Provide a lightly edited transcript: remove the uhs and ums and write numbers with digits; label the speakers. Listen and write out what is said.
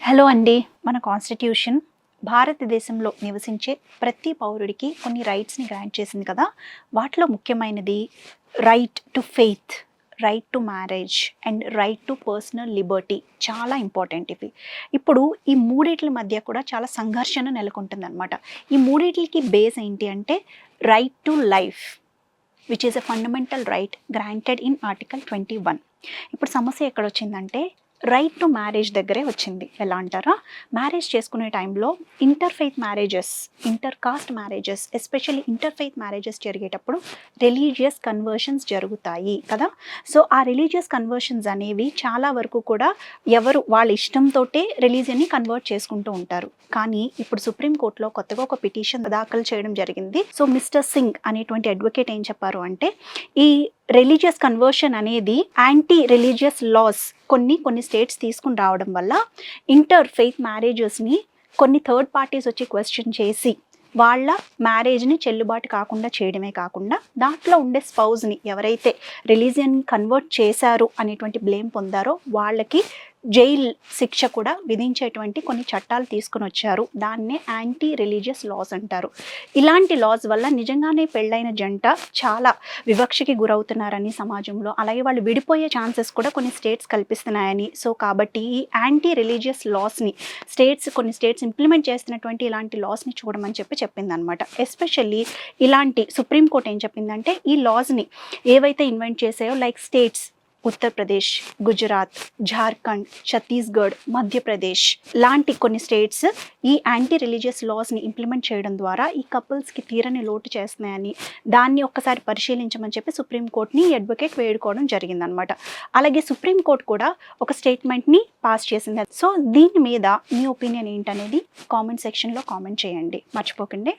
Speaker 1: Hello అండి. మన constitution భారతదేశంలో నివసించే ప్రతి పౌరుడికి కొన్ని రైట్స్ని గ్రాంట్ చేసింది కదా. వాటిలో ముఖ్యమైనది right to faith, right to marriage and right to personal Liberty. చాలా ఇంపార్టెంట్ ఇవి. ఇప్పుడు ఈ మూడిట్ల మధ్య కూడా చాలా సంఘర్షణ నెలకొంటుందన్నమాట. ఈ మూడిట్లకి బేస్ ఏంటి అంటే right to life which is a fundamental right granted in article 21. ఇప్పుడు సమస్య ఎక్కడొచ్చిందంటే రైట్ టు మ్యారేజ్ దగ్గరే వచ్చింది. ఎలా అంటారా, మ్యారేజ్ చేసుకునే టైంలో interfaith marriages, inter caste marriages, especially interfaith marriages జరిగేటప్పుడు రిలీజియస్ కన్వర్షన్స్ జరుగుతాయి కదా. సో ఆ రిలీజియస్ కన్వర్షన్స్ అనేవి చాలా వరకు కూడా ఎవరు వాళ్ళ ఇష్టంతో రిలీజియన్ని కన్వర్ట్ చేసుకుంటూ ఉంటారు. కానీ ఇప్పుడు సుప్రీంకోర్టులో కొత్తగా ఒక పిటిషన్ దాఖలు చేయడం జరిగింది. సో మిస్టర్ సింగ్ అనేటువంటి అడ్వకేట్ ఏం చెప్పారు అంటే, ఈ రిలీజియస్ కన్వర్షన్ అనేది యాంటీ రిలీజియస్ లాస్ కొన్ని స్టేట్స్ తీసుకుని రావడం వల్ల ఇంటర్ ఫెయిత్ మ్యారేజెస్ని కొన్ని థర్డ్ పార్టీస్ వచ్చి క్వశ్చన్ చేసి వాళ్ళ మ్యారేజ్ని చెల్లుబాటు కాకుండా చేయడమే కాకుండా దాంట్లో ఉండే స్పౌజ్ని ఎవరైతే రిలీజియన్ కన్వర్ట్ చేశారు అనేటువంటి బ్లేమ్ పొందారో వాళ్ళకి జైల్ శిక్ష కూడా విధించేటువంటి కొన్ని చట్టాలు తీసుకుని వచ్చారు. దాన్నే యాంటీ రిలీజియస్ లాస్ అంటారు. ఇలాంటి లాస్ వల్ల నిజంగానే పెళ్ళైన జంట చాలా వివక్షకి గురవుతున్నారని సమాజంలో, అలాగే వాళ్ళు విడిపోయే ఛాన్సెస్ కూడా కొన్ని స్టేట్స్ కల్పిస్తున్నాయని. సో కాబట్టి ఈ యాంటీ రిలీజియస్ లాస్ని కొన్ని స్టేట్స్ ఇంప్లిమెంట్ చేస్తున్నటువంటి ఇలాంటి లాస్ని చూడమని చెప్పిందనమాట. ఎస్పెషల్లీ ఇలాంటి సుప్రీంకోర్టు ఏం చెప్పిందంటే, ఈ లాస్ని ఏవైతే ఇన్వెంట్ చేసాయో లైక్ స్టేట్స్ ఉత్తరప్రదేశ్, గుజరాత్, జార్ఖండ్, ఛత్తీస్గఢ్, మధ్యప్రదేశ్ లాంటి కొన్ని స్టేట్స్ ఈ యాంటీ రిలీజియస్ లాస్ని ఇంప్లిమెంట్ చేయడం ద్వారా ఈ కపుల్స్కి తీరని లోటు చేస్తున్నాయని, దాన్ని ఒక్కసారి పరిశీలించమని చెప్పి సుప్రీంకోర్టుని అడ్వకేట్ వేడుకోవడం జరిగిందనమాట. అలాగే సుప్రీంకోర్టు కూడా ఒక స్టేట్మెంట్ని పాస్ చేసింది. సో దీని మీద మీ ఒపీనియన్ ఏంటనేది కామెంట్ సెక్షన్లో కామెంట్ చేయండి, మర్చిపోకండి.